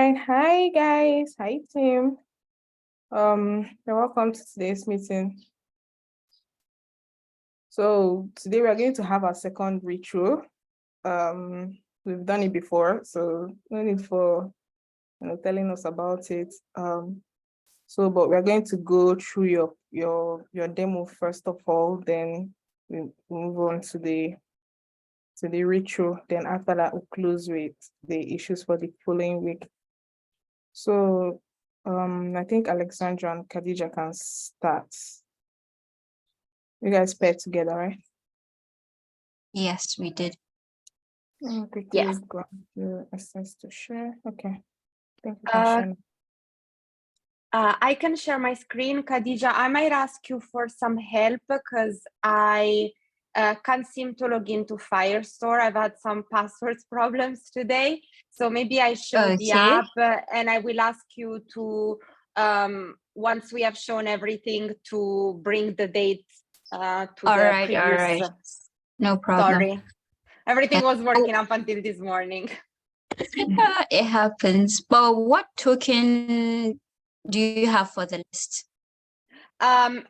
right, hi guys, hi team. You're welcome to today's meeting. So today we are going to have our second retro. We've done it before, so no need for telling us about it. But we're going to go through your demo first of all, then we move on to the retro. Then after that, we'll close with the issues for the following week. So I think Alexandra and Khadija can start. You guys paired together, right? Yes, we did. Okay, Yes. go to access to share. Okay. Thank you for sharing. I can share my screen. Khadija, I might ask you for some help because I can't seem to log into Firestore. I've had some passwords problems today. So maybe I show the app and I will ask you to, once we have shown everything, to bring the date to the previous. All right. No problem. Sorry. Everything was working up until this morning. It happens. But what token do you have for the list?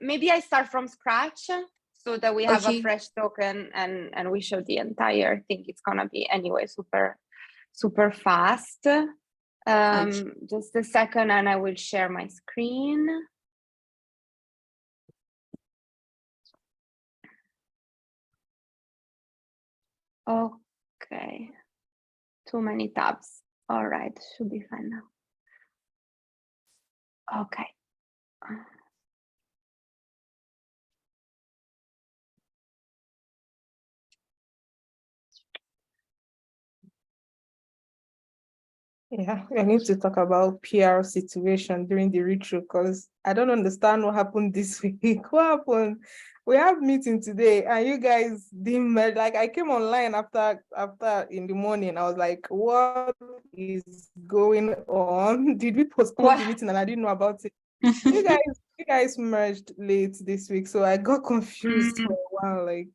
Maybe I start from scratch so that we have a fresh token and we show the entire thing. It's gonna be anyway super fast. Just a second and I will share my screen. Okay, too many tabs. All right, should be fine now. Okay. Yeah, we need to talk about PR situation during the retro because I don't understand what happened this week. What happened? We have meeting today and you guys didn't like I came online after in the morning. I was like, what is going on? Did we postpone the meeting and I didn't know about it? you guys merged late this week, so I got confused for a while. Like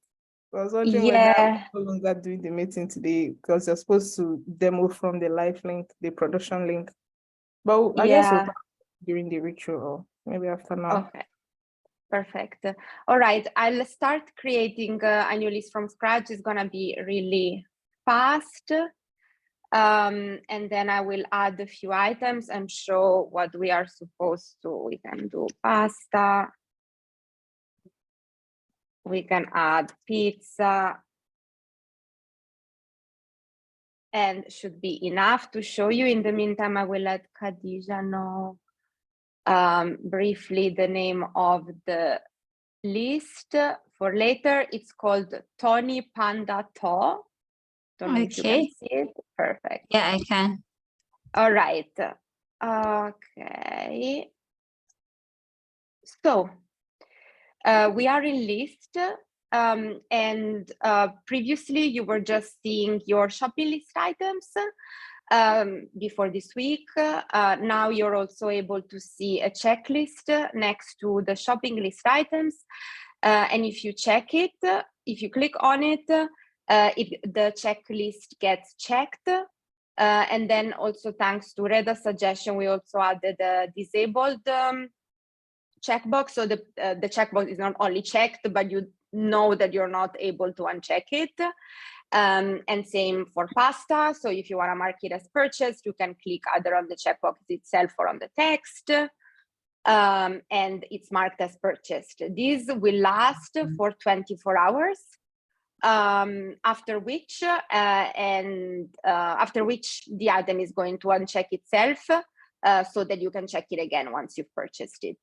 I was wondering whether I'm no longer doing the meeting today because you're supposed to demo from the live link, the production link. But I guess we'll talk during the ritual or maybe after now. Okay, perfect. All right, I'll start creating a new list from scratch. It's gonna be really fast. And then I will add a few items and show what we are supposed to. We can do pasta. We can add pizza. And should be enough to show you. In the meantime, I will let Khadija know briefly the name of the list for later. It's called Tony Panda To. Don't know if you can see it. Perfect. Yeah, I can. All right. Okay. So we are in list. And previously you were just seeing your shopping list items before this week. Now you're also able to see a checklist next to the shopping list items. And if you check it, if you click on it, the checklist gets checked. And then also thanks to Reda's suggestion, we also added a disabled checkbox. So the checkbox is not only checked, but you know that you're not able to uncheck it. And same for pasta. So if you want to mark it as purchased, you can click either on the checkbox itself or on the text. And it's marked as purchased. This will last for 24 hours. After which the item is going to uncheck itself so that you can check it again once you've purchased it.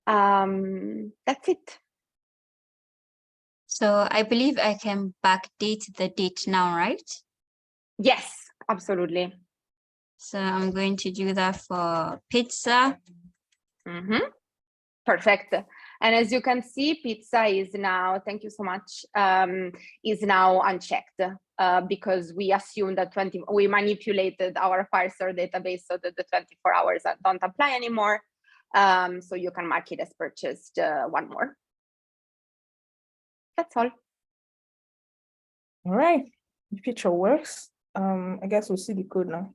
That's it. So I believe I can backdate the date now, right? Yes, absolutely. So I'm going to do that for pizza. Perfect. And as you can see, pizza is now, thank you so much, is now unchecked because we assumed that we manipulated our Firestore database so that the 24 hours don't apply anymore. So you can mark it as purchased one more. That's all. All right, the picture works. I guess we'll see the code now.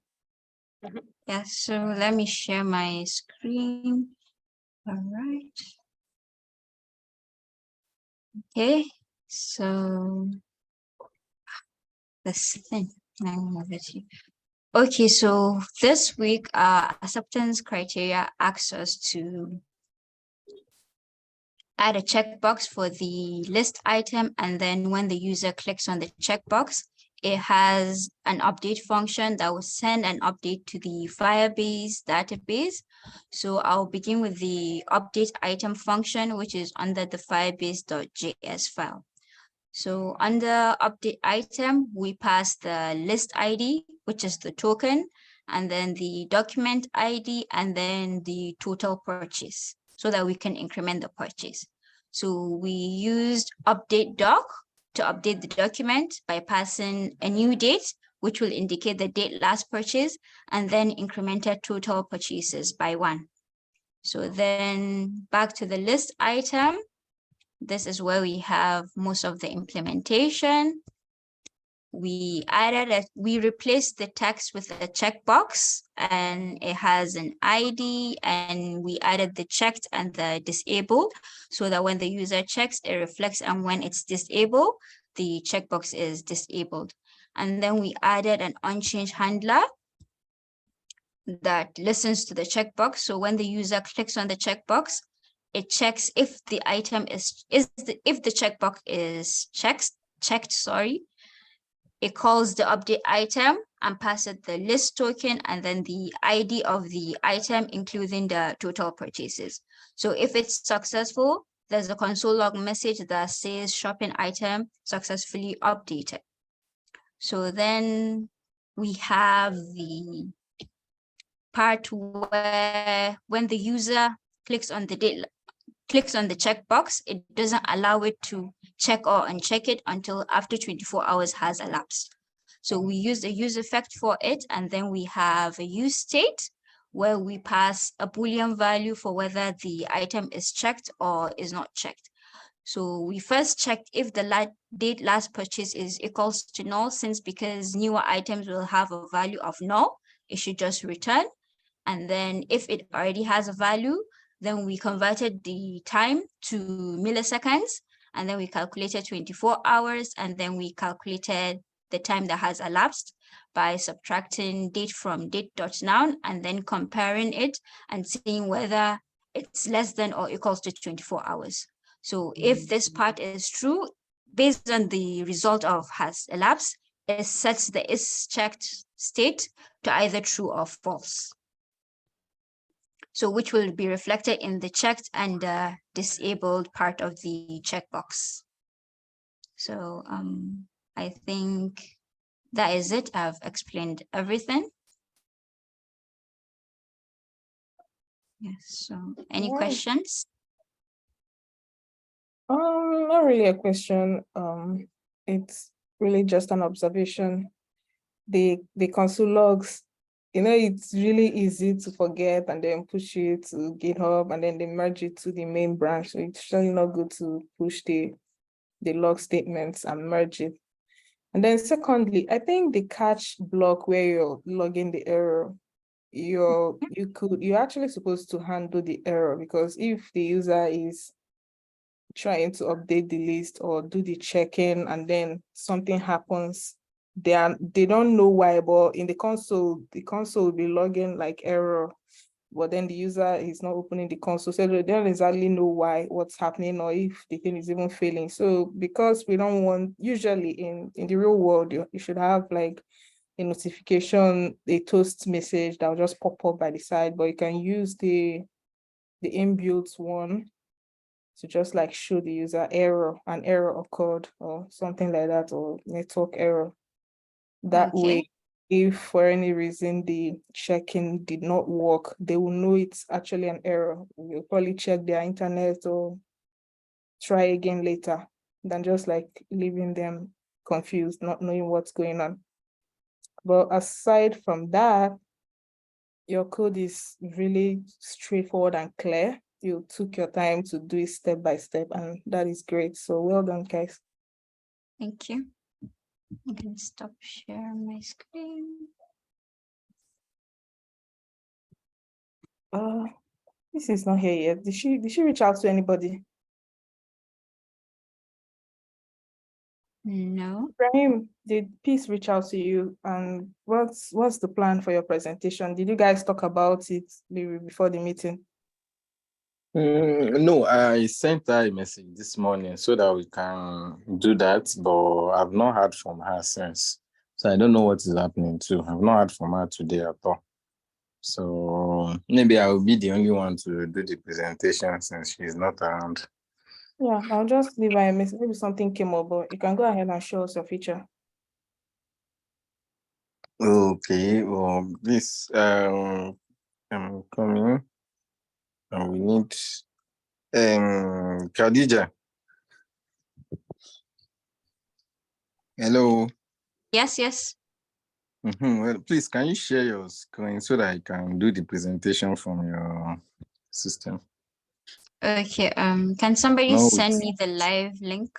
Yeah, so let me share my screen. All right. Okay, so this thing. Okay, so this week, acceptance criteria asks us to add a checkbox for the list item, and then when the user clicks on the checkbox, it has an update function that will send an update to the Firebase database. So I'll begin with the update item function, which is under the firebase.js file. So under update item, we pass the list ID, which is the token, and then the document ID, and then the total purchase, so that we can increment the purchase. So we used update doc to update the document by passing a new date, which will indicate the date last purchase, and then incremented total purchases by 1. So then back to the list item. This is where we have most of the implementation. We replaced the text with a checkbox, and it has an ID, and we added the checked and the disabled, so that when the user checks, it reflects, and when it's disabled, the checkbox is disabled. And then we added an unchanged handler that listens to the checkbox. So when the user clicks on the checkbox, it checks if the item if the checkbox is checked, it calls the update item and passes the list token and then the ID of the item, including the total purchases. So if it's successful, there's a console log message that says shopping item successfully updated. So then we have the part where when the user clicks on the checkbox, it doesn't allow it to check or uncheck it until after 24 hours has elapsed. So we use the use effect for it, and then we have a use state where we pass a Boolean value for whether the item is checked or is not checked. So we first checked if the date last purchase is equals to null, since because newer items will have a value of null, it should just return. And then if it already has a value, then we converted the time to milliseconds, and then we calculated 24 hours, and then we calculated the time that has elapsed by subtracting date from date.noun and then comparing it and seeing whether it's less than or equals to 24 hours. So if this part is true, based on the result of has elapsed, it sets the is checked state to either true or false. So which will be reflected in the checked and disabled part of the checkbox. So I think that is it. I've explained everything. Yes, so any questions? Not really a question. It's really just an observation. The console logs, it's really easy to forget and then push it to GitHub and then they merge it to the main branch. So it's really not good to push the log statements and merge it. And then secondly, I think the catch block where you're logging the error, you're actually supposed to handle the error, because if the user is trying to update the list or do the check-in and then something happens, they don't know why, but in the console will be logging like error, but then the user is not opening the console, so they don't exactly know what's happening or if the thing is even failing. So because we don't want, usually in the real world, you should have like a notification, a toast message that will just pop up by the side, but you can use the inbuilt one to just like show the user an error occurred or something like that, or network error. That way, if for any reason the check-in did not work, they will know it's actually an error. You'll probably check their internet or try again later than just like leaving them confused, not knowing what's going on. But aside from that, your code is really straightforward and clear. You took your time to do it step by step, and that is great. So well done, guys. Thank you. I can stop sharing my screen. This is not here yet. Did she reach out to anybody? No. Ibrahim, did Peace reach out to you? And what's the plan for your presentation? Did you guys talk about it maybe before the meeting? No, I sent her a message this morning so that we can do that, but I've not heard from her since. So I don't know what is happening too. I've not heard from her today at all. So maybe I will be the only one to do the presentation since she's not around. Yeah, I'll just leave her a message. Maybe something came up, but you can go ahead and show us your feature. Okay, well, this I'm coming, and we need Khadija. Hello. Yes. Well, please, can you share your screen so that I can do the presentation from your system? Okay. Can somebody No, send me the live link?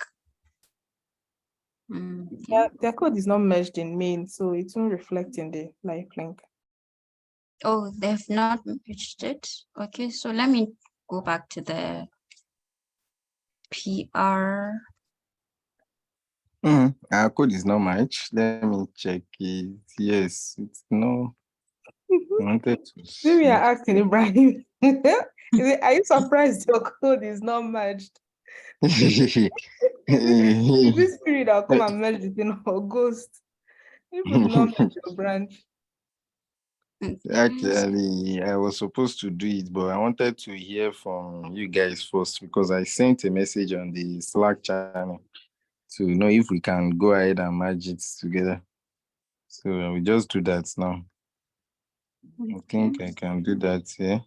Okay. Yeah, their code is not merged in main, so it won't reflect in the live link. Oh, they've not pitched it. Okay, so let me go back to the PR. Our code is not matched. Let me check it. Yes, it's no. I wanted to Maybe see. you're asking Ibrahim. Are you surprised your code is not merged? Is this spirit that come and merge it in or ghost? If it's not merge your branch. Actually, I was supposed to do it, but I wanted to hear from you guys first because I sent a message on the Slack channel to know if we can go ahead and merge it together. So we just do that now. I think I can do that here.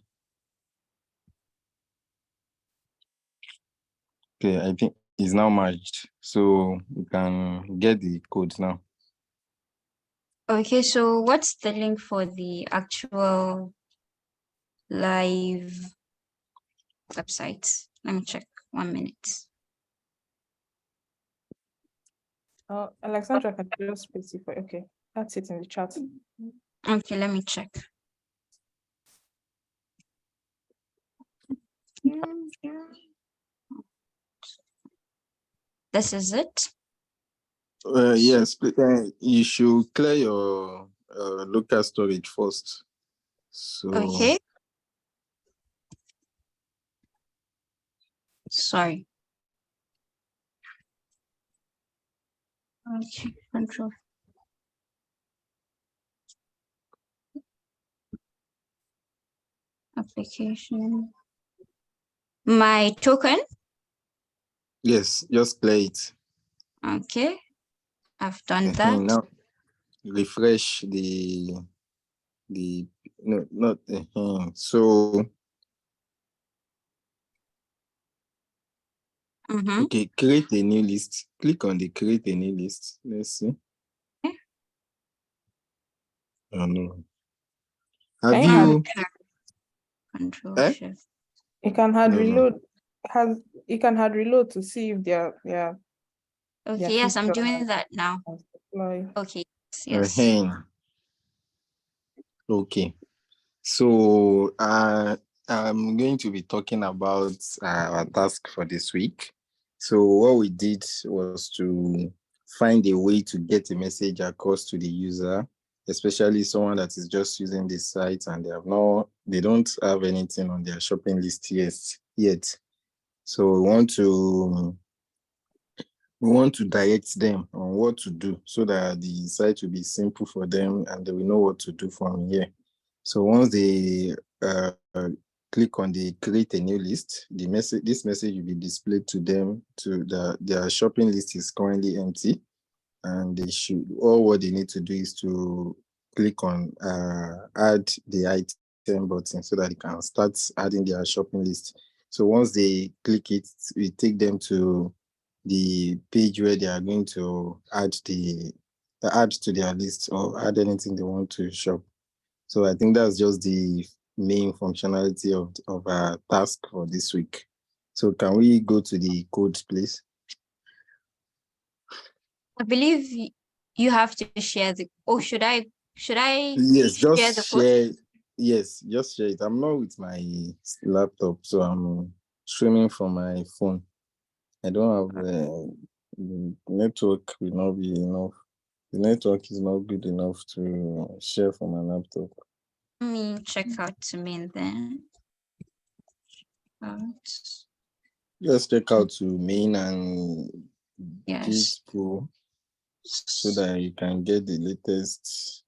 Okay, I think it's now merged. So we can get the code now. Okay, so what's the link for the actual live website? Let me check. 1 minute. Alexandra can just specify. Okay, that's it in the chat. Okay, let me check. This is it. Yes, you should clear your local storage first. So Okay. Sorry. Okay, control. Application. My token. yes, just clear it. Okay, I've done that. Now refresh the no, not so okay, create a new list. Click on the create a new list. Let's see. Okay. Oh no. Can Have you you Control Shift. You can hard No, no. reload. You can hard reload to see if they're Okay, yes, I'm doing that now. Okay, yes. Okay. So I'm going to be talking about our task for this week. So what we did was to find a way to get a message across to the user, especially someone that is just using this site and they don't have anything on their shopping list yet. So we want to direct them on what to do so that the site will be simple for them and they will know what to do from here. So once they click on the create a new list, this message will be displayed to them their shopping list is currently empty, and all what they need to do is to click on add the item button so that they can start adding their shopping list. So once they click it, we take them to the page where they are going to add to their list or add anything they want to shop. So I think that's just the main functionality of our task for this week. So can we go to the code, please? I believe you have to share the. Oh, should I? Yes, share just the code? share. Yes, just share it. I'm not with my laptop, so I'm streaming from my phone. I don't have the network will not be enough. The network is not good enough to share from my laptop. Let me check out to main then. Out. Just check out to main and Yes. Git Pro so that you can get the latest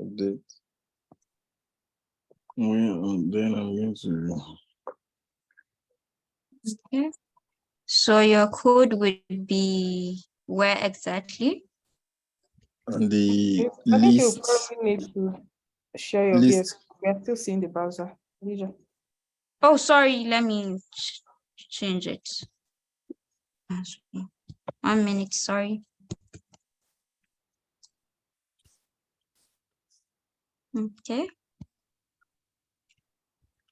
update. Then I'm going to. Okay. So your code would be where exactly? On the I think you list. probably need to share your List. We are still seeing the browser. Elijah. Oh, sorry. Let me change it. 1 minute. Sorry. Okay.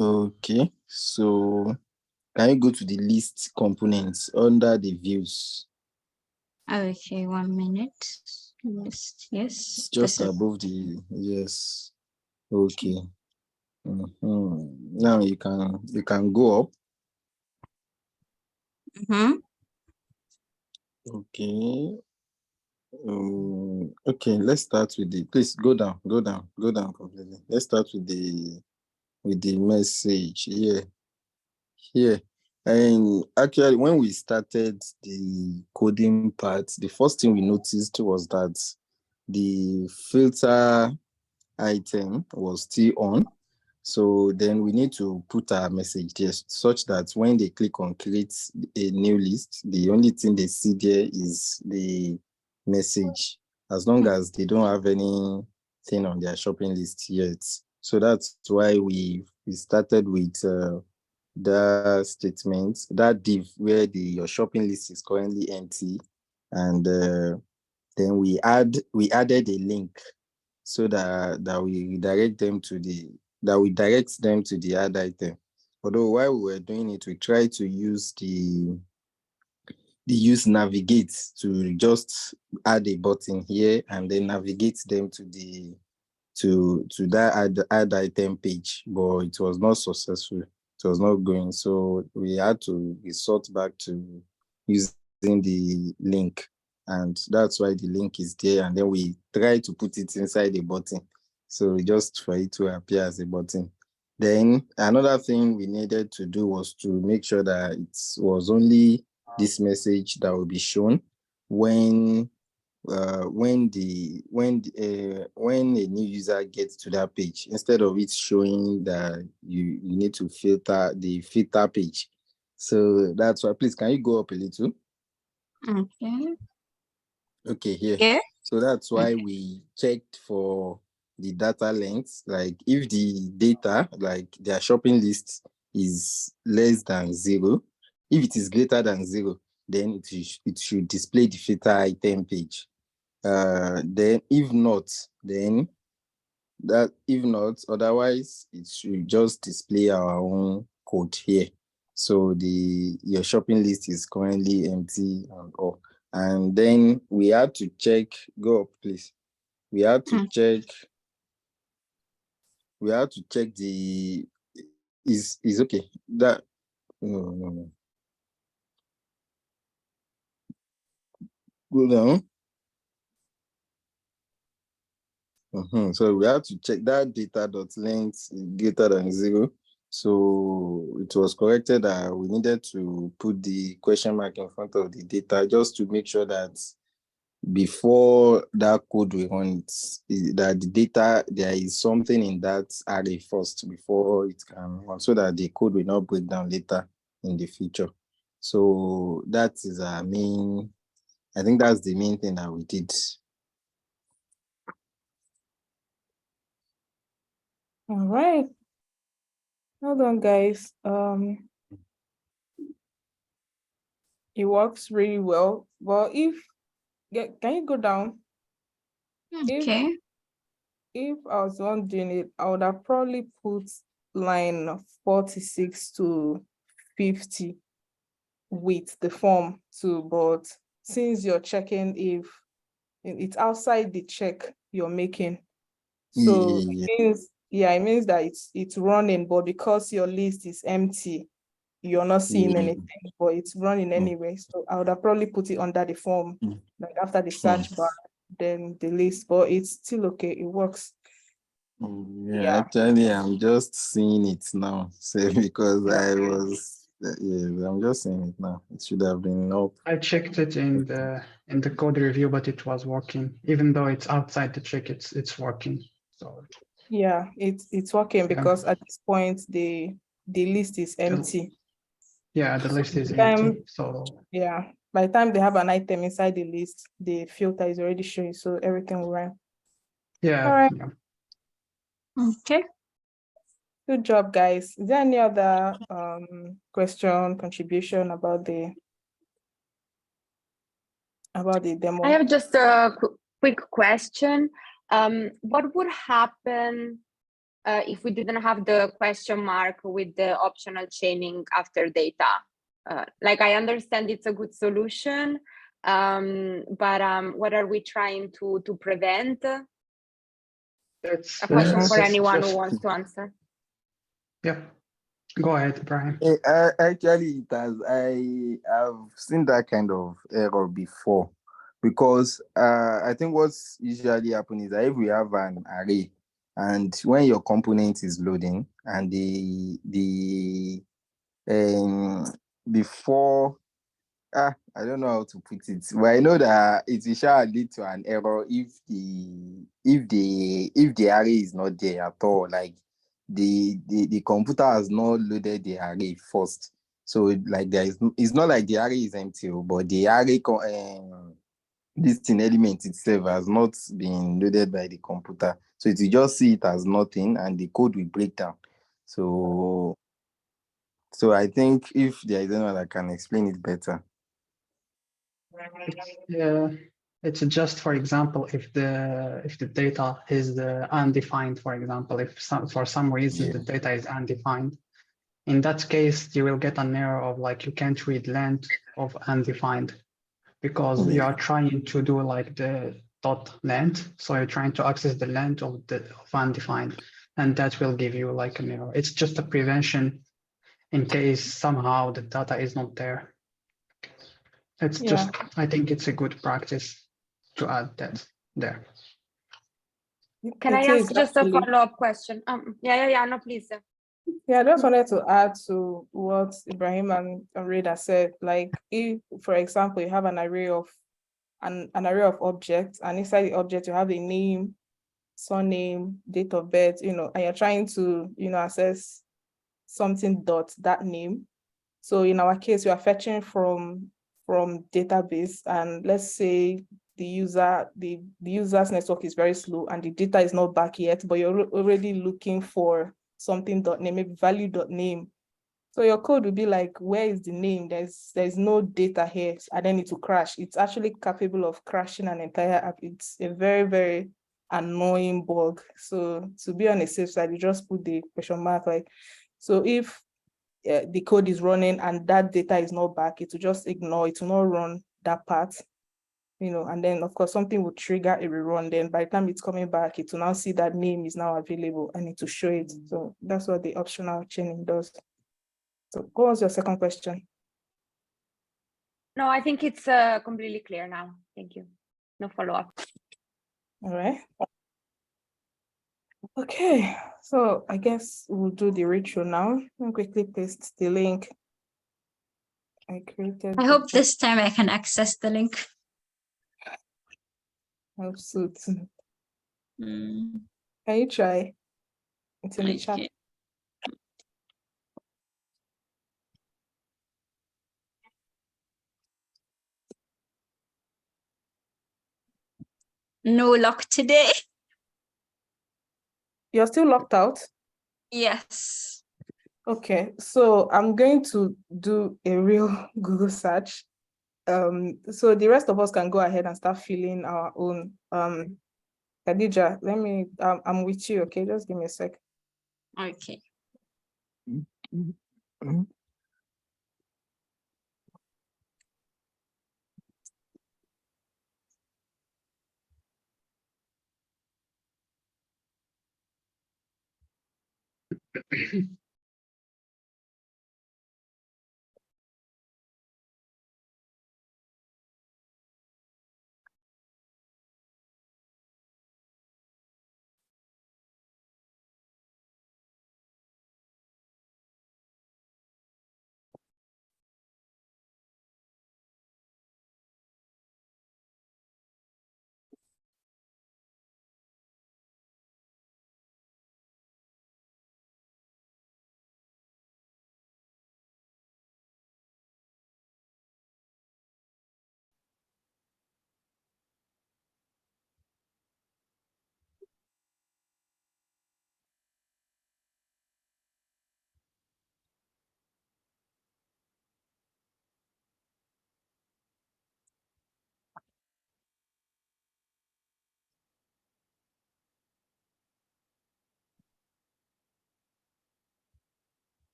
Okay, so can you go to the list components under the views? Okay. 1 minute. List. Yes. It's just above the yes. Okay. Now you can go up. Okay. Okay, let's start with the please go down completely. Let's start with the message here. And actually, when we started the coding part, the first thing we noticed was that the filter item was still on. So then we need to put our message there such that when they click on create a new list, the only thing they see there is the message, as long as they don't have anything on their shopping list yet. So that's why we started with that statement, that div where your shopping list is currently empty, and then we added a link so that we direct them to the ad item. Although while we were doing it, we tried to use the navigate to just add a button here and then navigate them to that ad item page, but it was not successful. It was not going, so we had to resort back to using the link, and that's why the link is there. And then we try to put it inside a button, so just for it to appear as a button. Then another thing we needed to do was to make sure that it was only this message that will be shown when a new user gets to that page, instead of it showing that you need to filter the filter page. So that's why, please, can you go up a little? Okay, here. Yeah. So that's why we checked for the data length. Like if the data, like their shopping list, is less than 0, if it is greater than 0, then it should display the filter item page. Then if not, otherwise it should just display our own code here. So your shopping list is currently empty and all. And then we had to check, go up please. We had to check the is okay. That no. Go down. So we have to check that data.length greater than 0. So it was corrected that we needed to put the question mark in front of the data just to make sure that before that code we run it, that the data, there is something in that array first before it can run, so that the code will not break down later in the future. So that is I think that's the main thing that we did. All right. Hold on, guys. It works really well. But can you go down? Okay. If I was the one doing it, I would have probably put line 46 to 50 with the form too. But since you're checking if it's outside the check you're making, so Yeah. it means yeah, it means that it's running, but because your list is empty, you're not seeing Yeah. anything, but it's running anyway. So I would have probably put it under the form, like after the search bar, then the list, but it's still okay. It works. Yeah, actually, I'm just seeing it now. So because I'm just seeing it now. It should have been up. I checked it in the code review, but it was working. Even though it's outside the check, it's working. So yeah, it's working because at this point the list is empty. Yeah, the list is By the empty. time- So Yeah, by the time they have an item inside the list, the filter is already showing, so everything will run. yeah, All right. yeah. Okay. Good job, guys. Is there any other question, contribution about the demo? I have just a quick question. What would happen if we didn't have the question mark with the optional chaining after data? Like, I understand it's a good solution, but what are we trying to prevent? That's A question for that's anyone just- who wants to answer. Yeah, go ahead, Brian. Actually, it has. I have seen that kind of error before, because I think what's usually happen is that if we have an array, and when your component is loading, and before I don't know how to put it, but I know that it will shall lead to an error if the array is not there at all. Like the computer has not loaded the array first. So like it's not like the array is empty, but the array this thing element itself has not been loaded by the computer. So it will just see it as nothing, and the code will break down. So I think if there is anyone that can explain it better. It's just, for example, if the data is undefined, for example, if for some reason the data is undefined, in that case you will get an error of like you can't read length of undefined, because you are trying to do like the dot length, so you're trying to access the length of undefined, and that will give you like an error. It's just a prevention in case somehow the data is not there. It's just, I think it's a good practice to add that there. Can I ask just a follow-up question? No, please. Yeah, I just wanted to add to what Ibrahim and Reda said. Like, if, for example, you have an array of objects, and inside the object you have a name, surname, date of birth, and you're trying to, access something dot that name. So in our case, we are fetching from database, and let's say the user's network is very slow and the data is not back yet, but you're already looking for something .name, maybe value.name. So your code will be like, where is the name? There's no data here, and then it will crash. It's actually capable of crashing an entire app. It's a very, very annoying bug. So to be on a safe side, you just put the question mark. Like, so if the code is running and that data is not back, it will just ignore, it will not run that part, and then of course something will trigger a rerun. Then by the time it's coming back, it will now see that name is now available and it will show it. So that's what the optional chaining does. So what was your second question? No, I think it's completely clear now. Thank you. No follow-up. All right. Okay, so I guess we'll do the retro now. I'll quickly paste the link I created. I hope this time I can access the link. Hope so too. Mm, Can you try? It's in the chat. okay. No luck today. You're still locked out? Yes. Okay, so I'm going to do a real Google search. So the rest of us can go ahead and start filling our own. Khadija, I'm with you, okay? Just give me a sec. Okay.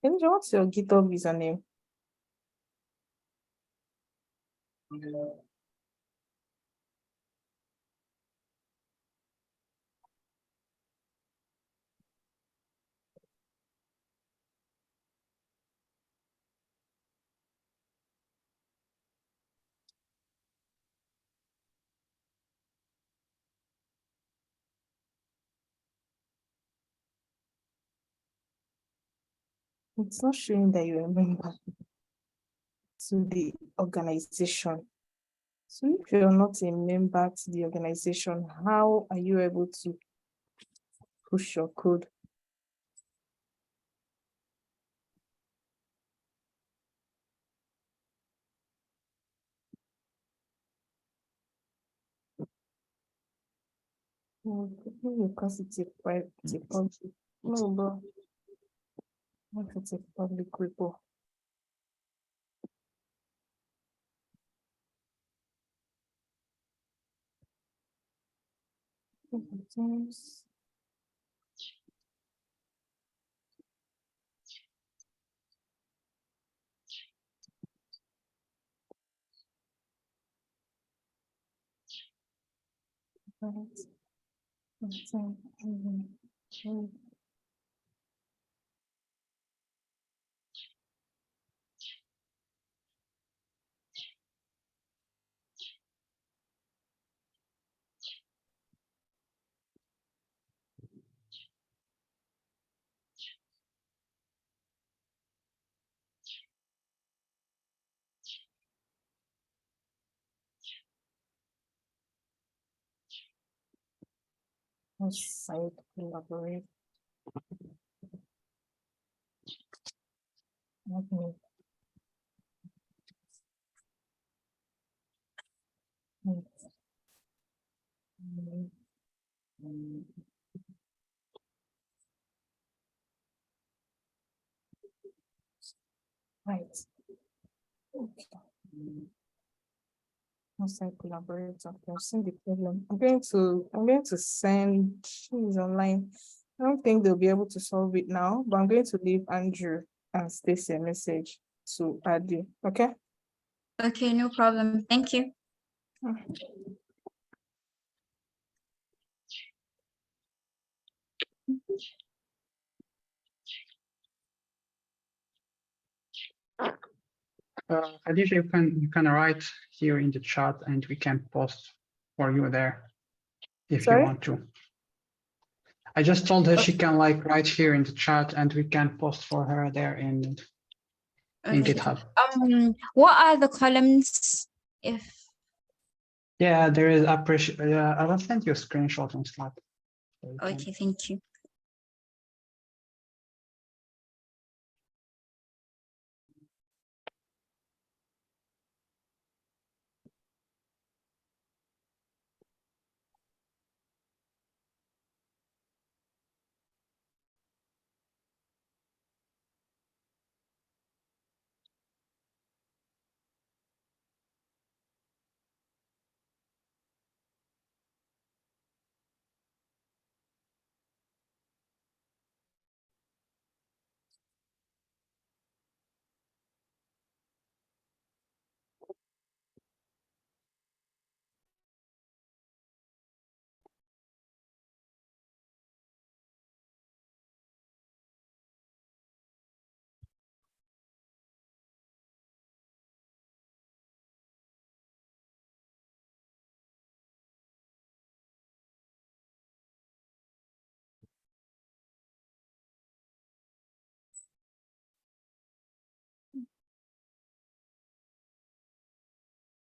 Angel, what's your GitHub username? It's not showing that you remember to the organization. So if you're not a member to the organization, how are you able to push your code? Because it's a private, it's a public. No, but what if it's a public repo? Sometimes side collaborate. Okay. Right. Okay. Once I collaborate, I've seen the problem. I'm going to send, she's online. I don't think they'll be able to solve it now, but I'm going to leave Andrew and Stacy a message to add you. Okay? Okay, no problem. Thank you. Khadija, you can write here in the chat and we can post for you there if you Sorry? want to. I just told her she Okay. can like write here in the chat and we can post for her there in Okay. GitHub. What are the columns? If Yeah, there is appreciation. I will send you a screenshot on Slack. So you can- okay, thank you.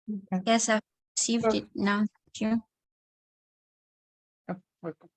Okay. Yes, I've received it now. Thank you. Yeah, welcome.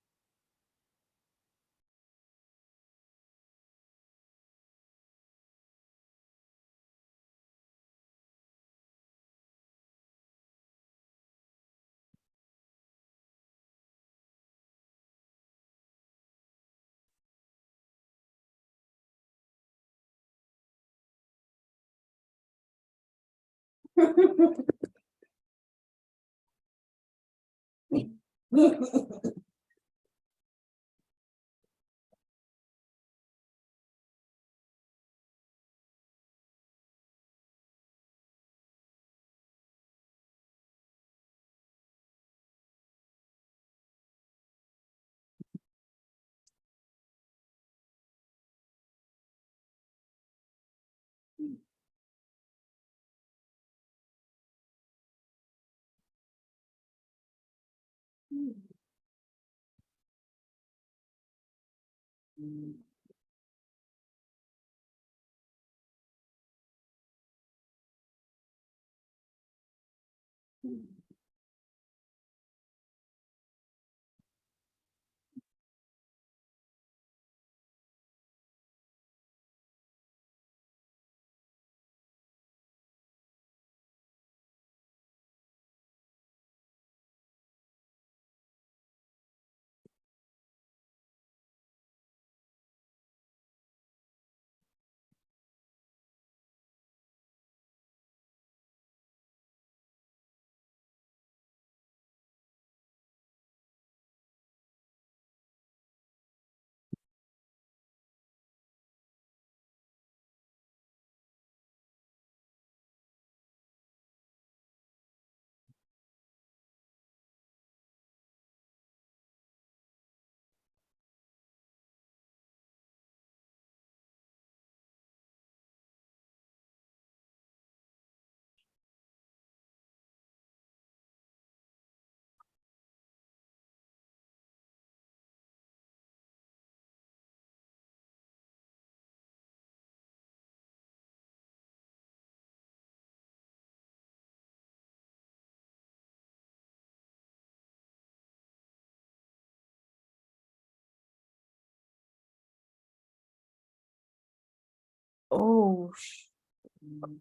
Oh,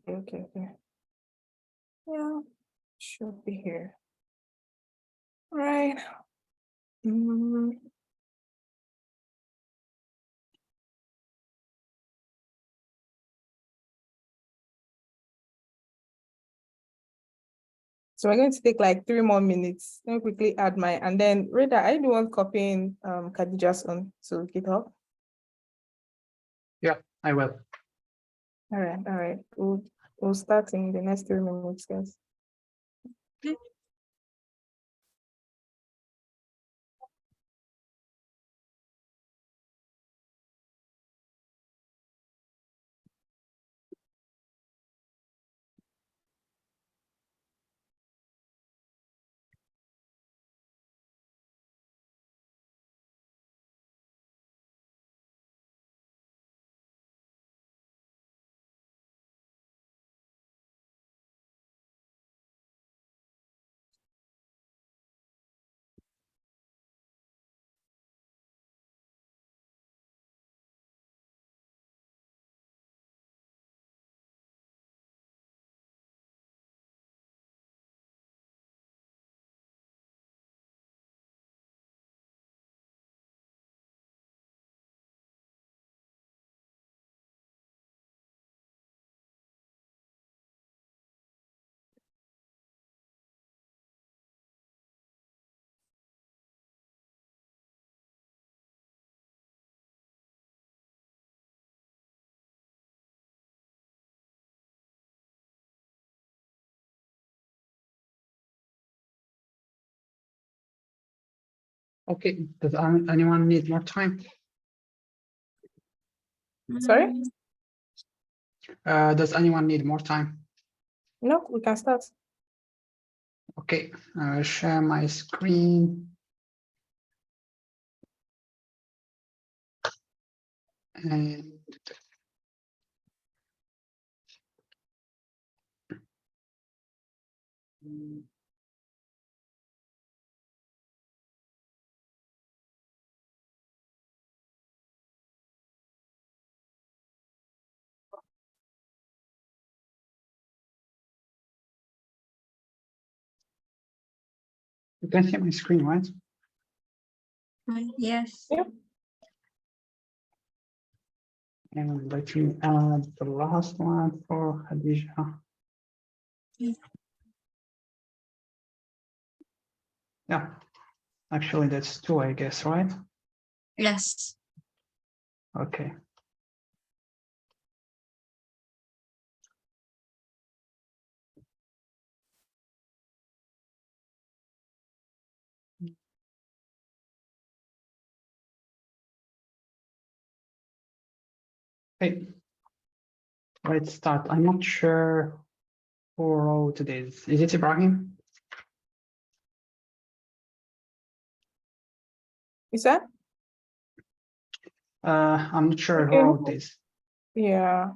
okay. Yeah, should be here. Right. Mm. So we're going to take like 3 more minutes. Let me quickly add my, and then Rita, are you the one copying Khadija's on to GitHub? Yeah, I will. All right. We'll start in the next 3 minutes, guys. Okay, does anyone need more time? Sorry? Does anyone need more time? No, we can start. Okay, share my screen. And you can see my screen, right? Yes. Yep. And let me add the last one for Khadija. Yeah, actually that's 2, I guess, right? Yes. Okay. Hey, let's start. I'm not sure who wrote this. Is it Ibrahim? Is that? I'm not sure who Okay. wrote this. Yeah.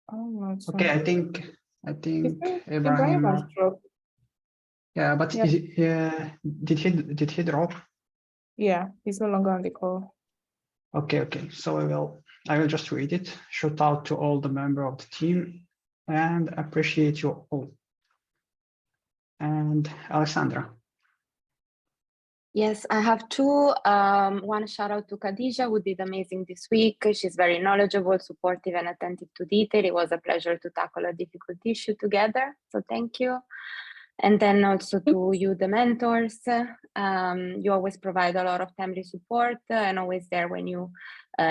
I'm not Okay, sure. I think Ibrahim Ibrahim has wrote. dropped. Yeah, but Yeah. is it, did he drop? Yeah, he's no longer on the call. Okay. So I will just read it. Shout out to all the members of the team and appreciate you all. And Alessandra. Yes, I have 2. One shout out to Khadija, who did amazing this week. She's very knowledgeable, supportive, and attentive to detail. It was a pleasure to tackle a difficult issue together. So thank you. And then also to you, the mentors. You always provide a lot of timely support and always there when you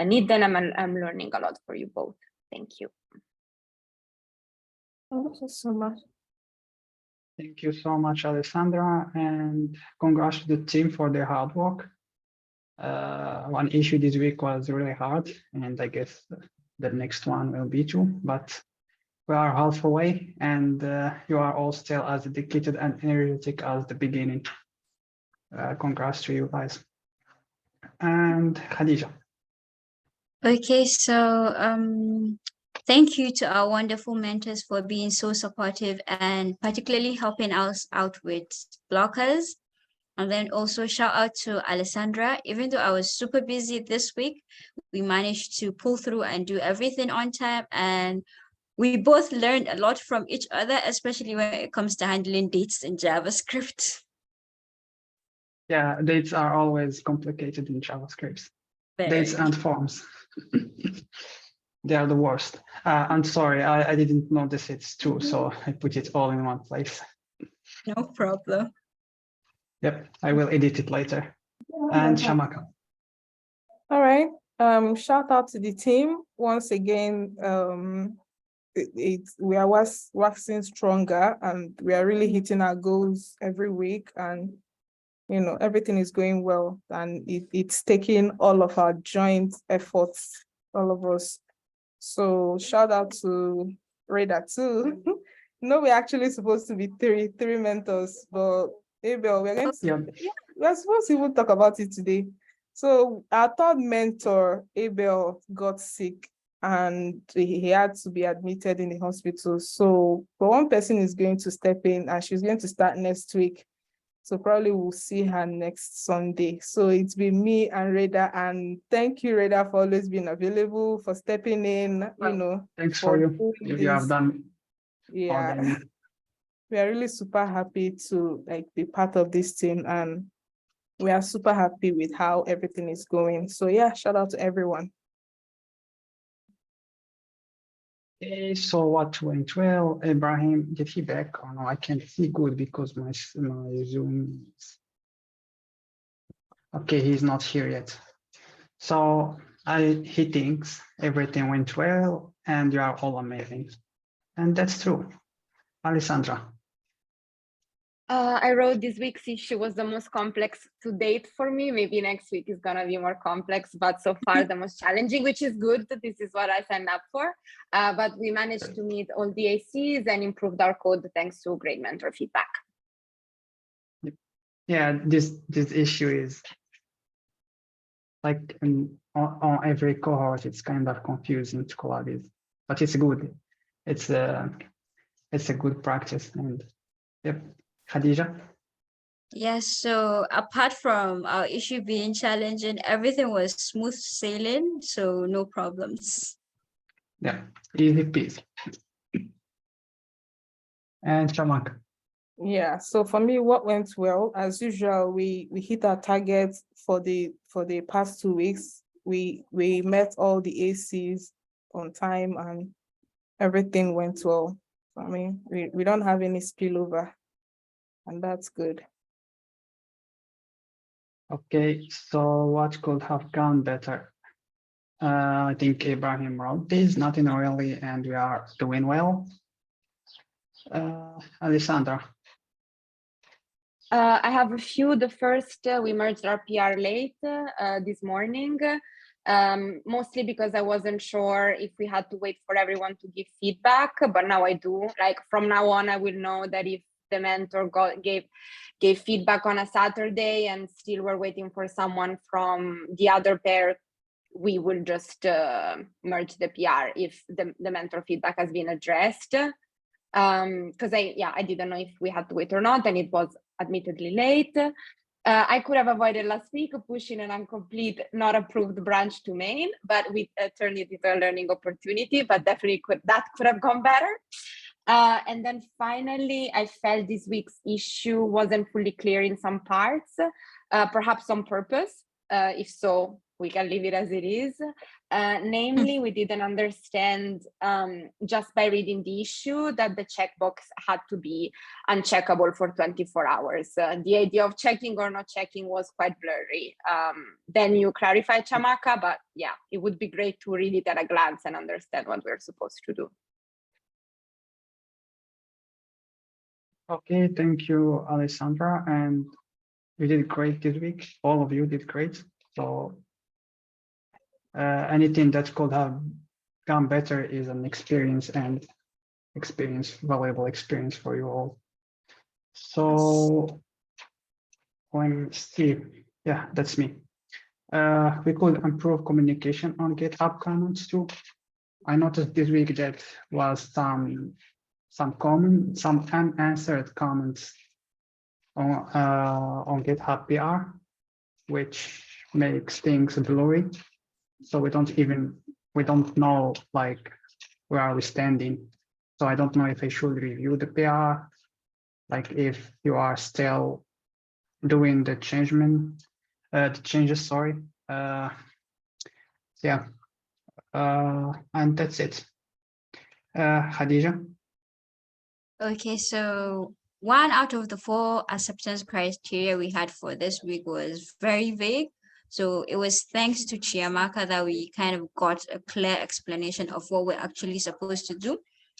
need them. I'm learning a lot for you both. Thank you. Oh, thank you so much. Thank you so much, Alessandra, and congrats to the team for their hard work. One issue this week was really hard, and I guess the next one will be too, but we are halfway, and you are all still as dedicated and energetic as the beginning. Congrats to you guys. And Khadija. Okay, so thank you to our wonderful mentors for being so supportive and particularly helping us out with blockers. And then also shout out to Alessandra. Even though I was super busy this week, we managed to pull through and do everything on time. And we both learned a lot from each other, especially when it comes to handling dates in JavaScript. Yeah, dates are always complicated in JavaScript. Dates Very. and forms. They are the worst. I'm sorry, I didn't notice it's two, so I put it all in one place. No problem. Yep, I will edit it later. And Shamaka. All right. Shout out to the team once again. We are waxing stronger, and we are really hitting our goals every week, and everything is going well, and it's taking all of our joint efforts, all of us. So shout out to Reda too. We're actually supposed to be three mentors, but Abel, we're supposed to even talk about it today. So our third mentor, Abel, got sick and he had to be admitted in the hospital. So one person is going to step in, and she's going to start next week. So probably we'll see her next Sunday. So it's been me and Reda, and thank you, Reda, for always being available, for stepping in, Thanks for you. doing You have this. done Yeah. more than We are really super happy to be part of this team, and we are super happy with how everything is going. So yeah, shout out to everyone. Okay, so what went well? Ibrahim, did he back or no? I can't see good because my Zoom is... Okay, he's not here yet. So he thinks everything went well and you are all amazing. And that's true. Alessandra. I wrote this week's issue was the most complex to date for me. Maybe next week is going to be more complex, but so far the most challenging, which is good. This is what I signed up for. But we managed to meet all the ACs and improved our code thanks to great mentor feedback. Yeah, this issue is like on every cohort, it's kind of confusing to collabies, but it's good. It's a good practice. And yep. Khadija? Yes, so apart from our issue being challenging, everything was smooth sailing, so no problems. Yeah, easy peasy. And Shamak? Yeah, so for me, what went well, as usual, we hit our targets for the past 2 weeks. We met all the ACs on time, and everything went well. I mean, we don't have any spillover, and that's good. Okay, so what could have gone better? I think Ibrahim wrote this, nothing really, and we are doing well. Alessandra. I have a few. The first, we merged our PR late this morning, mostly because I wasn't sure if we had to wait for everyone to give feedback, but now I do. Like from now on, I will know that if the mentor gave feedback on a Saturday and still we're waiting for someone from the other pair, we will just merge the PR if the mentor feedback has been addressed. Because I didn't know if we had to wait or not, and it was admittedly late. I could have avoided last week pushing an incomplete, not approved branch to main, but we turned it into a learning opportunity, but definitely that could have gone better. And then finally, I felt this week's issue wasn't fully clear in some parts, perhaps on purpose. If so, we can leave it as it is. Namely, we didn't understand just by reading the issue that the checkbox had to be uncheckable for 24 hours. The idea of checking or not checking was quite blurry. Then you clarified, Chamaka, but yeah, it would be great to read it at a glance and understand what we're supposed to do. Okay, thank you, Alessandra. And you did great this week. All of you did great. So anything that could have gone better is an experience and valuable experience for you all. So let me see. Yeah, that's me. We could improve communication on GitHub comments too. I noticed this week that was some unanswered comments on GitHub PR, which makes things blurry. So we don't know like where are we standing. So I don't know if I should review the PR, like if you are still doing the changes, sorry. Yeah, and that's it. Khadija? Okay, so 1 out of the 4 acceptance criteria we had for this week was very vague. So it was thanks to Chiamaka that we kind of got a clear explanation of what we're actually supposed to do.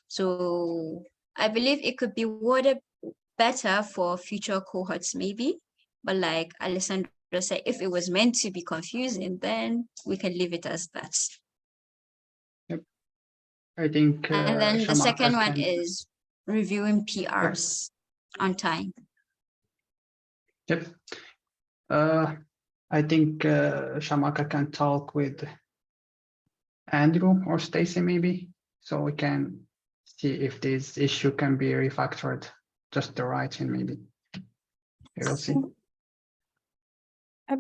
So I believe it could be worded better for future cohorts maybe. But like Alessandro said, if it was meant to be confusing, then we can leave it as that. I think And then the Shamaka second one can. is reviewing PRs on time. Yep. I think Shamaka can talk with Andrew or Stacy maybe, so we can see if this issue can be refactored, just the writing maybe. We will see. I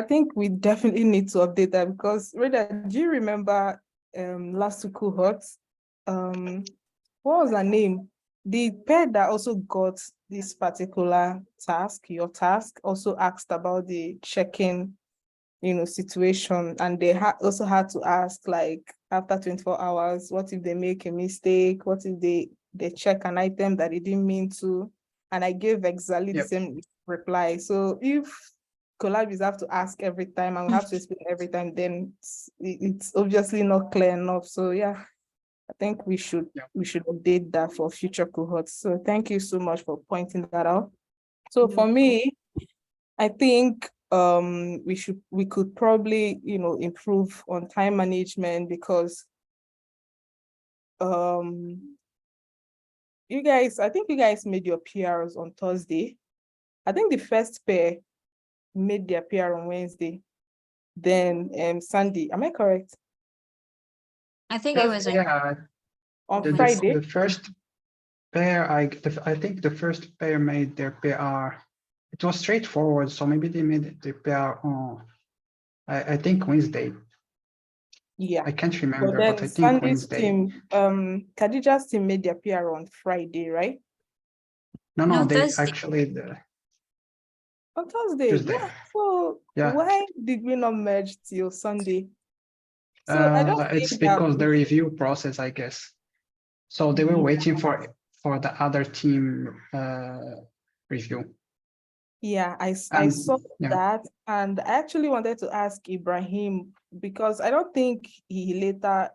think we definitely need to update that because Reda, do you remember last two cohorts? What was her name? The pair that also got this particular task, your task, also asked about the check-in, situation, and they also had to ask, like, after 24 hours, what if they make a mistake? What if they check an item that they didn't mean to? And I gave exactly the same reply. So if collabies have to ask every time and we have to explain every time, then it's obviously not clear enough. So yeah, I think we should update that for future cohorts. So thank you so much for pointing that out. So for me, I think we could probably improve on time management because I think you guys made your PRs on Thursday. I think the first pair made their PR on Wednesday. Then Sandy, am I correct? I think it was on Friday. The first pair, I think the first pair made their PR. It was straightforward, so maybe they made the PR on, I think Wednesday. Yeah, I can't remember, but then I think Sandy's Wednesday. team, Khadija's team made their PR on Friday, right? No, they Thursday. actually on Thursday. Tuesday. Yeah. So why did we not merge till Sunday? So I don't it's because the review process, I guess. So they were waiting for the other team review. Yeah, I saw that, and I actually wanted to ask Ibrahim because I don't think he later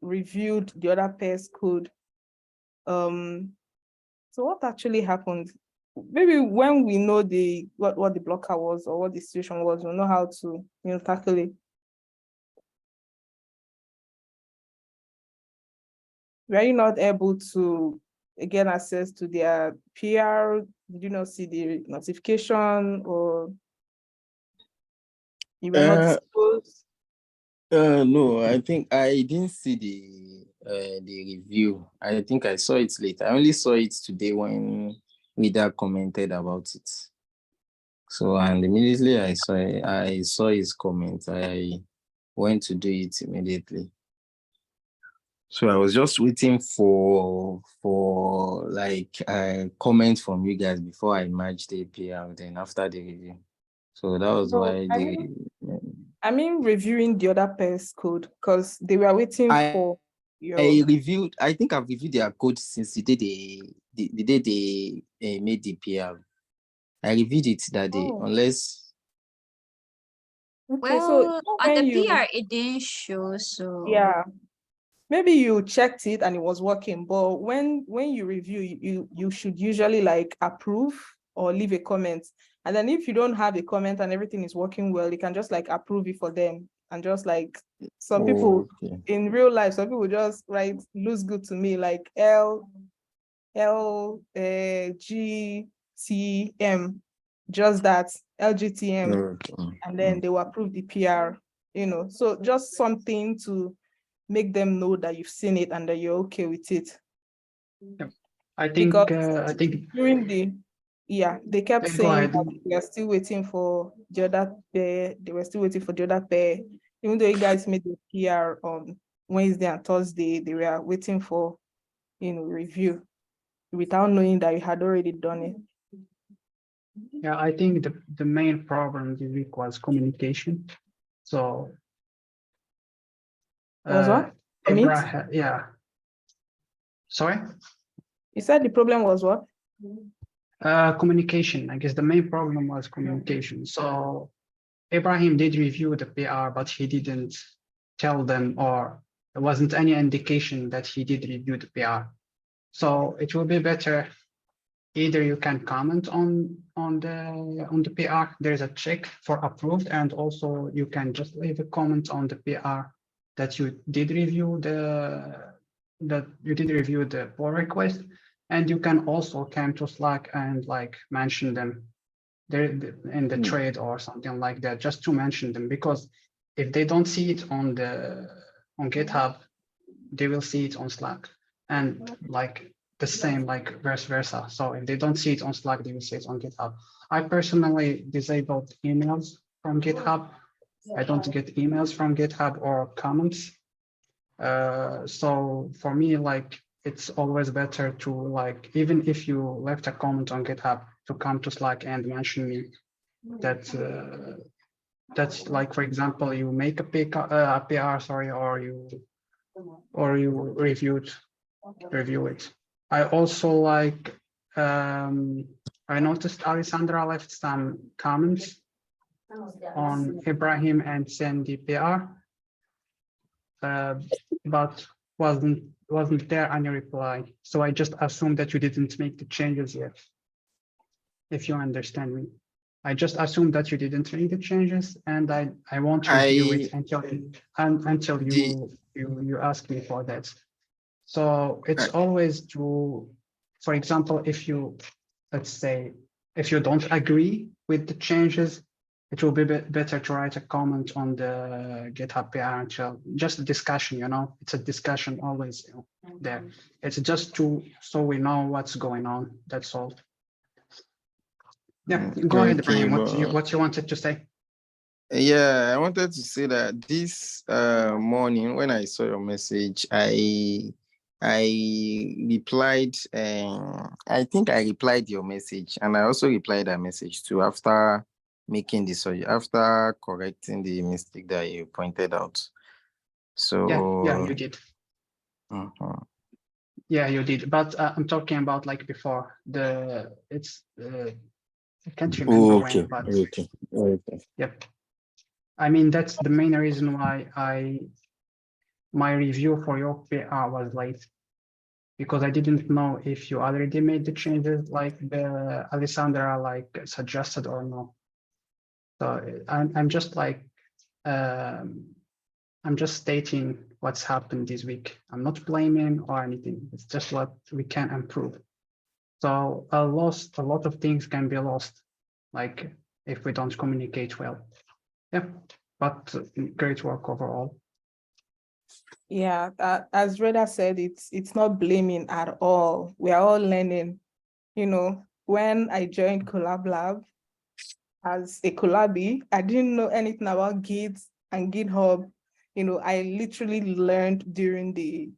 reviewed the other pair's code. So what actually happened? Maybe when we know what the blocker was or what the situation was, we'll know how to tackle it. Were you not able to get access to their PR? Did you not see the notification, or you were not exposed? No, I think I didn't see the review. I think I saw it late. I only saw it today when Rida commented about it. So, and immediately I saw his comment. I went to do it immediately. So I was just waiting for like a comment from you guys before I merged the API. Then after the review, so that was why I mean, reviewing the other pair's code because they were waiting for your. I think I've reviewed their code since the day they made the PR. I reviewed it that day, unless. Okay, so on the PR it didn't show. So yeah, maybe you checked it and it was working, but when you review, you should usually like approve or leave a comment. And then if you don't have a comment and everything is working well, you can just like approve it for them. And just like some people in real life, some people just write looks good to me, like LGTM, just that LGTM, and then they will approve the PR, so just something to make them know that you've seen it and that you're okay with it. I think during they kept saying that we are still waiting for the other pair. They were still waiting for the other pair. Even though you guys made the PR on Wednesday and Thursday, they were waiting for review. without knowing that you had already done it. Yeah, I think the main problem this week was communication. So Was what? Amit? Ibrahim, yeah. Sorry? You said the problem was what? Communication. I guess the main problem was communication. So Ibrahim did review the PR, but he didn't tell them, or there wasn't any indication that he did review the PR. So it will be better. Either you can comment on the PR. There's a check for approved, and also you can just leave a comment on the PR that you did review the pull request, and you can also come to Slack and like mention them there in the trade or something like that, just to mention them, because if they don't see it on GitHub, they will see it on Slack, and like the same, like vice versa. So if they don't see it on Slack, they will see it on GitHub. I personally disabled emails from GitHub. I don't get emails from GitHub or comments. So for me, like, it's always better to, like, even if you left a comment on GitHub, to come to Slack and mention me that that's like, for example, you make a PR, sorry, or you review it. I also like, I noticed Alessandra left some comments on Ibrahim and Sandy PR, but wasn't there any reply. So I just assumed that you didn't make the changes yet. If you understand me, I just assumed that you didn't make the changes, and I won't review it until you ask me for that. So it's always to, for example, if you, let's say, if you don't agree with the changes, it will be better to write a comment on the GitHub PR until just a discussion, you know, it's a discussion always, you know, there. It's just so we know what's going on. That's all. Yeah, go ahead, Ibrahim. What you wanted to say? Yeah, I wanted to say that this morning when I saw your message, I replied. I think I replied your message, and I also replied a message too after making the after correcting the mistake that you pointed out. So yeah, you did. Yeah, you did. But I'm talking about like before I can't remember when, but okay. Yep. I mean, that's the main reason why my review for your PR was late, because I didn't know if you already made the changes like the Alessandra like suggested or no. So I'm just like I'm just stating what's happened this week. I'm not blaming or anything. It's just what we can improve. So a lot of things can be lost, like if we don't communicate well. Yeah, but great work overall. Yeah, as Reda said, it's not blaming at all. We are all learning. You know, when I joined Collab Lab as a collabie, I didn't know anything about Git and GitHub. You know, I literally learned during the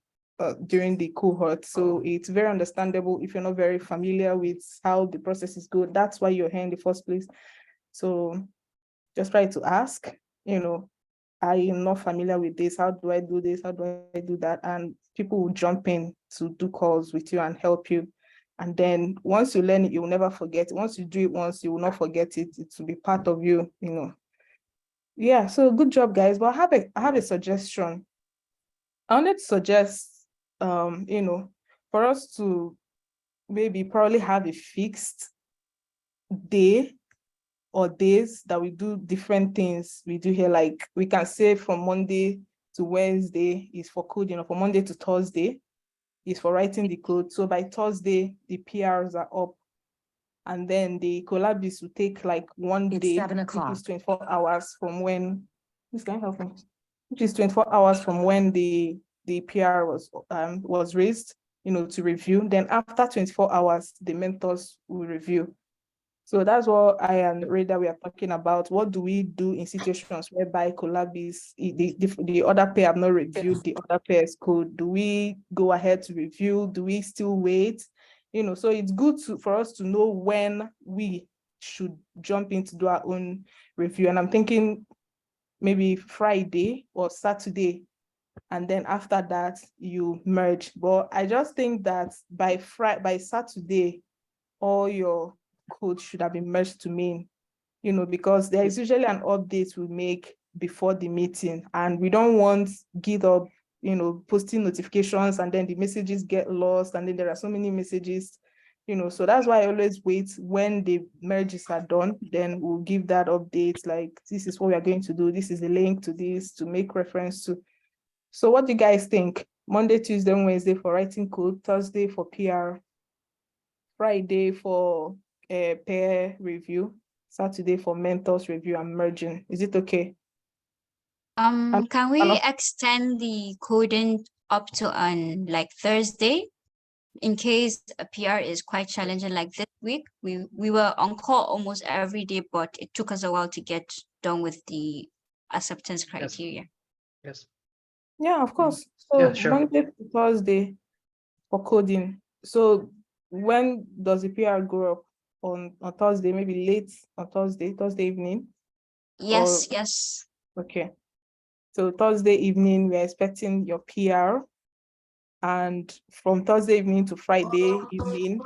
cohort. So it's very understandable if you're not very familiar with how the process is good. That's why you're here in the first place. So just try to ask, you know, I am not familiar with this. How do I do this? How do I do that? And people will jump in to do calls with you and help you. And then once you learn it, you will never forget it. Once you do it once, you will not forget it. It will be part of you, you know. Yeah, so good job, guys. But I have a suggestion. I wanted to suggest, you know, for us to maybe probably have a fixed day or days that we do different things we do here. Like we can say from Monday to Wednesday is for coding, or for Monday to Thursday is for writing the code. So by Thursday, the PRs are up. And then the collabies will take like one day, 7 o'clock. which is 24 hours from when, this can help me, which is 24 hours from when the PR was raised, you know, to review. Then after 24 hours, the mentors will review. So that's what I and Reda we are talking about. What do we do in situations whereby collabies, the other pair have not reviewed the other pair's code? Do we go ahead to review? Do we still wait? So it's good for us to know when we should jump in to do our own review. And I'm thinking maybe Friday or Saturday, and then after that you merge. But I just think that by Saturday, all your code should have been merged to main, because there is usually an update we make before the meeting, and we don't want GitHub, posting notifications and then the messages get lost, and then there are so many messages, so that's why I always wait when the merges are done, then we'll give that update, like, this is what we are going to do, this is the link to this to make reference to. So what do you guys think? Monday, Tuesday, Wednesday for writing code, Thursday for PR, Friday for peer review, Saturday for mentors review and merging. Is it okay? Can we extend the coding up to on like Thursday? In case a PR is quite challenging, like this week, we were on call almost every day, but it took us a while to get done with the acceptance criteria. Yes. Yeah, of course. So Yeah, sure. Monday to Thursday for coding. So when does the PR go up? On Thursday, maybe late on Thursday evening? Yes, yes. Okay. So Thursday evening, we're expecting your PR. And from Thursday evening to Friday evening,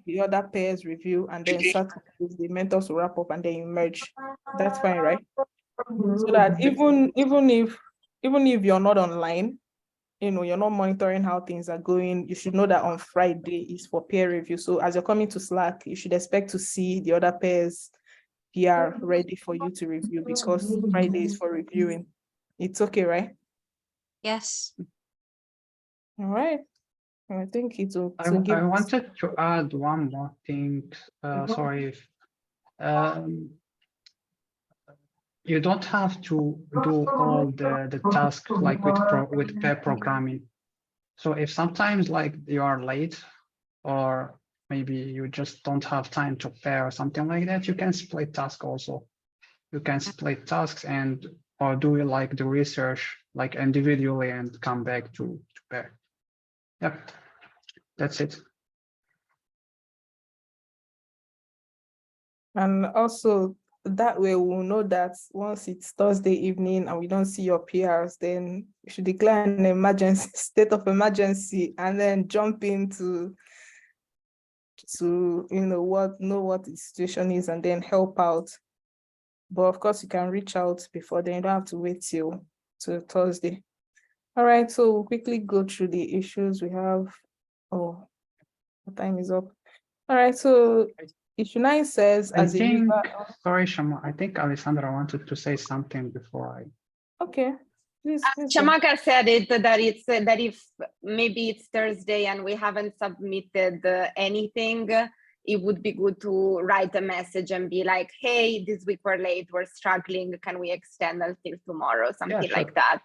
the other pairs review, and then Saturday, the mentors will wrap up and then you merge. That's fine, right? So that even if you're not online, you're not monitoring how things are going, you should know that on Friday is for peer review. So as you're coming to Slack, you should expect to see the other pairs PR ready for you to review, because Friday is for reviewing. It's okay, right? Yes. All right. I think it will I wanted to add one more thing. Sorry if you don't have to do all the tasks like with pair programming. So if sometimes like you are late, or maybe you just don't have time to pair or something like that, you can split tasks also. You can split tasks or do like the research like individually and come back to pair. Yep, that's it. And also that way we'll know that once it's Thursday evening and we don't see your PRs, then we should declare an emergency, state of emergency, and then jump into know what the situation is and then help out. But of course you can reach out before then, you don't have to wait till Thursday. All right, so we'll quickly go through the issues we have. Oh, the time is up. All right, so issue 9 says, as a user. Sorry, Shama, I think Alessandra wanted to say something before I. Okay. Please. Shamaka said it, that if maybe it's Thursday and we haven't submitted anything, it would be good to write a message and be like, hey, this week we're late, we're struggling, can we extend until tomorrow, something like that.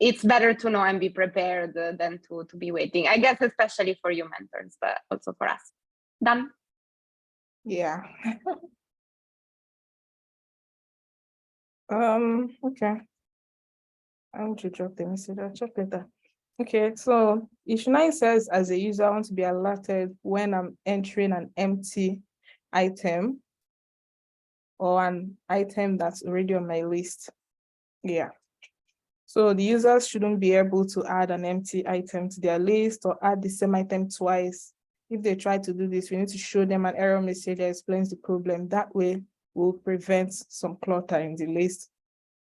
It's better to know and be prepared than to be waiting, I guess, especially for you mentors, but also for us. Done. Yeah. Okay. I want to drop the message. I'll check later. Okay, so issue 9 says, as a user, I want to be alerted when I'm entering an empty item or an item that's already on my list. Yeah. So the users shouldn't be able to add an empty item to their list or add the same item twice. If they try to do this, we need to show them an error message that explains the problem. That way, we'll prevent some clutter in the list.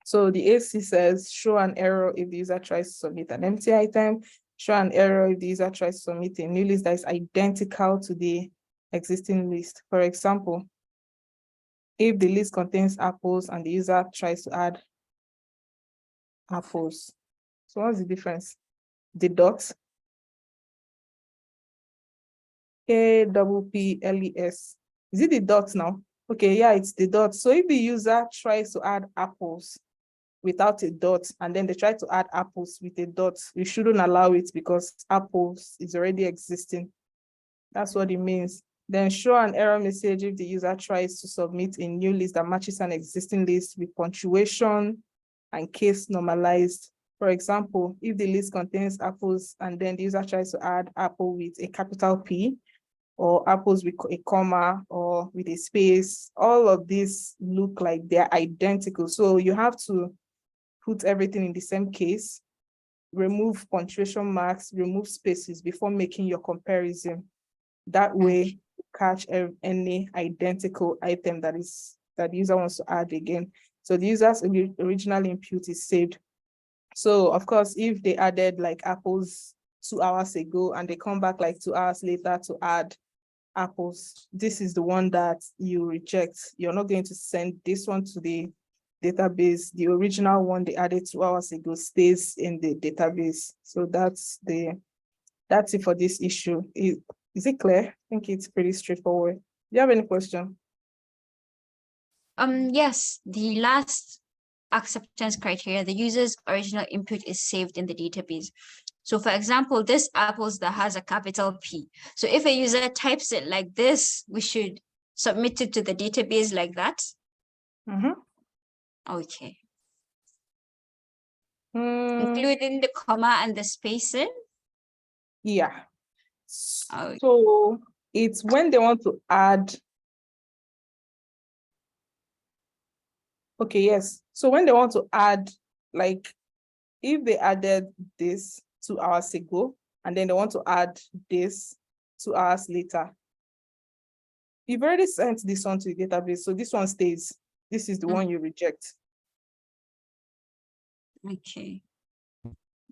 So the AC says, show an error if the user tries to submit an empty item, show an error if the user tries to submit a new list that is identical to the existing list. For example, if the list contains apples and the user tries to add apples. So what's the difference? The dots. APPLES. Is it the dots now? Okay, yeah, it's the dots. So if the user tries to add apples without a dot, and then they try to add apples with a dot, we shouldn't allow it because apples is already existing. That's what it means. Then show an error message if the user tries to submit a new list that matches an existing list with punctuation and case normalized For example, if the list contains apples and then the user tries to add apple with a capital P, or apples with a comma or with a space, all of these look like they're identical. So you have to put everything in the same case, remove punctuation marks, remove spaces before making your comparison. That way, catch any identical item that the user wants to add again. So the user's original input is saved. So of course, if they added like apples 2 hours ago and they come back like 2 hours later to add apples, this is the one that you reject. You're not going to send this one to the database. The original one they added 2 hours ago stays in the database. So that's it for this issue. Is it clear? I think it's pretty straightforward. Do you have any question? Yes, the last acceptance criteria, the user's original input is saved in the database. So for example, this apples that has a capital P. So if a user types it like this, we should submit it to the database like that. Okay. Including the comma and the spacing. Yeah. Okay. So it's when they want to add. Okay, yes. So when they want to add, like if they added this 2 hours ago, and then they want to add this 2 hours later, you've already sent this one to the database. So this one stays. This is the one you reject. Okay.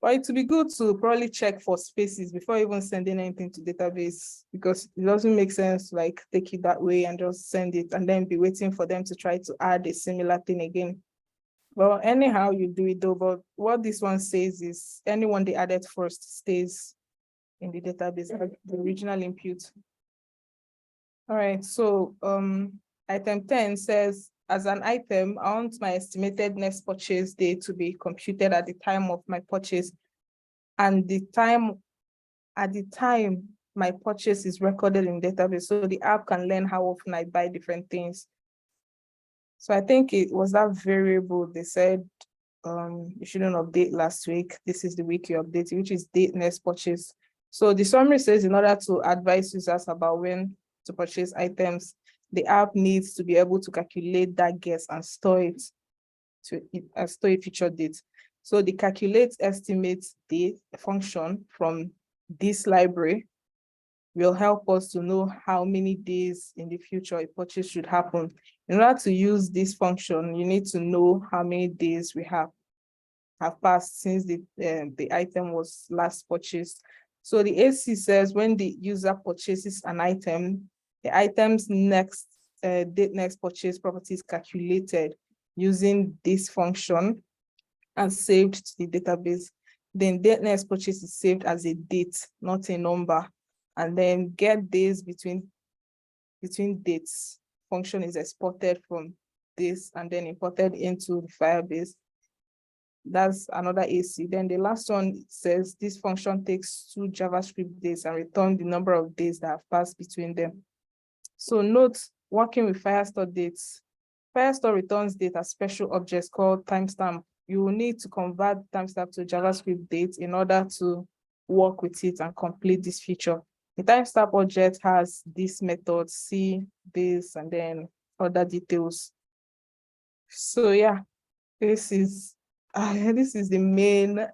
But it would be good to probably check for spaces before even sending anything to database, because it doesn't make sense to like take it that way and just send it and then be waiting for them to try to add a similar thing again. Well, anyhow you do it though, but what this one says is anyone they added first stays in the database, like the original input. All right, so item 10 says, as an item, I want my estimated next purchase date to be computed at the time of my purchase, and at the time my purchase is recorded in database, so the app can learn how often I buy different things. So I think it was that variable they said you shouldn't update last week. This is the week you update, which is date next purchase. So the summary says in order to advise users about when to purchase items, the app needs to be able to calculate that guess and store it to store a future date. So the calculate estimate date function from this library will help us to know how many days in the future a purchase should happen. In order to use this function, you need to know how many days we have passed since the item was last purchased. So the AC says when the user purchases an item, the item's next date next purchase property is calculated using this function and saved to the database. Then date next purchase is saved as a date, not a number. And then get days between dates function is exported from this and then imported into the Firebase. That's another AC. Then the last one says this function takes 2 JavaScript days and return the number of days that have passed between them. So note, working with Firestore dates, Firestore returns date as special objects called timestamp. You will need to convert timestamp to JavaScript date in order to work with it and complete this feature. The timestamp object has this method, see this, and then other details. So yeah, this is the main,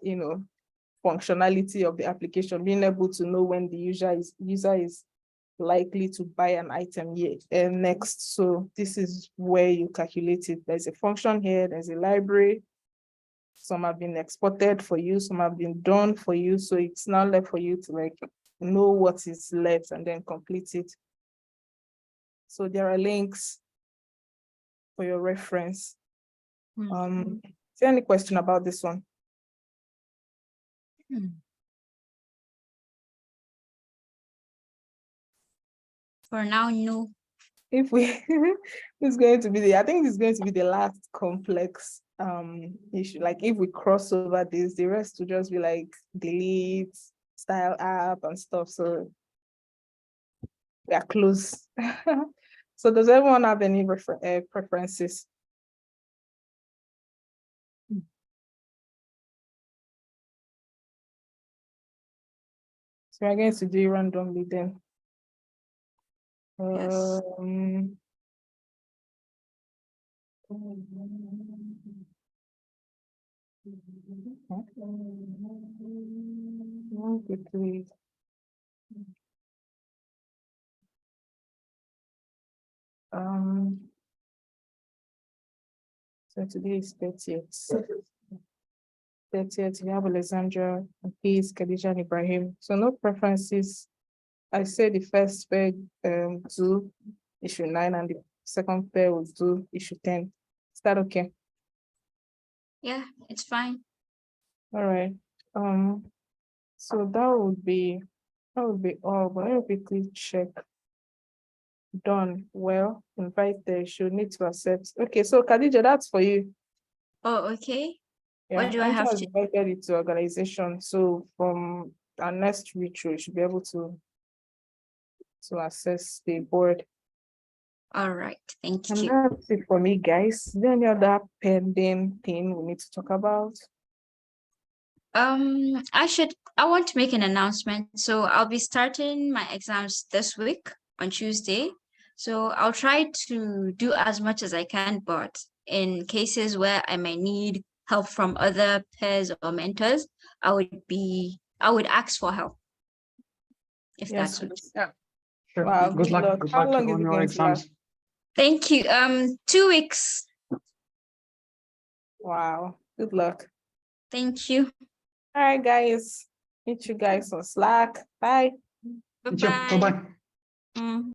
functionality of the application, being able to know when the user is likely to buy an item next. So this is where you calculate it. There's a function here, there's a library. Some have been exported for you, some have been done for you. So it's now left for you to like know what is left and then complete it. So there are links for your reference. Is there any question about this one? For now, no. If we it's going to be I think it's going to be the last complex issue. Like if we cross over this, the rest will just be like delete, style app and stuff. So we are close. So does everyone have any preferences? So we're going to do it randomly then. Yes. Quickly. So today is 30th. 30th, we have Alexandra, Peace, Khadija, and Ibrahim. So no preferences. I say the first pair do issue 9 and the second pair will do issue 10. Is that okay? Yeah, it's fine. All right. So that would be all, but let me quickly check. Done. Well, invited, should need to accept. Okay, so Khadija, that's for you. Oh, okay. Yeah, What do I Angela have has to? invited you to organization. So from our next retro, you should be able to access the board. All right, thank And you. that's it for me, guys. Is there any other pending thing we need to talk about? I want to make an announcement. So I'll be starting my exams this week on Tuesday. So I'll try to do as much as I can, but in cases where I may need help from other peers or mentors, I would ask for help. If Yes, that's okay. please. Yeah. Sure. Wow, Good luck. Good How luck long is on it your going to last? exams. Thank you. 2 weeks. Wow, good luck. Thank you. All right, guys. Meet you guys on Slack. Bye. Thank you. Bye-bye. Bye-bye. Mm.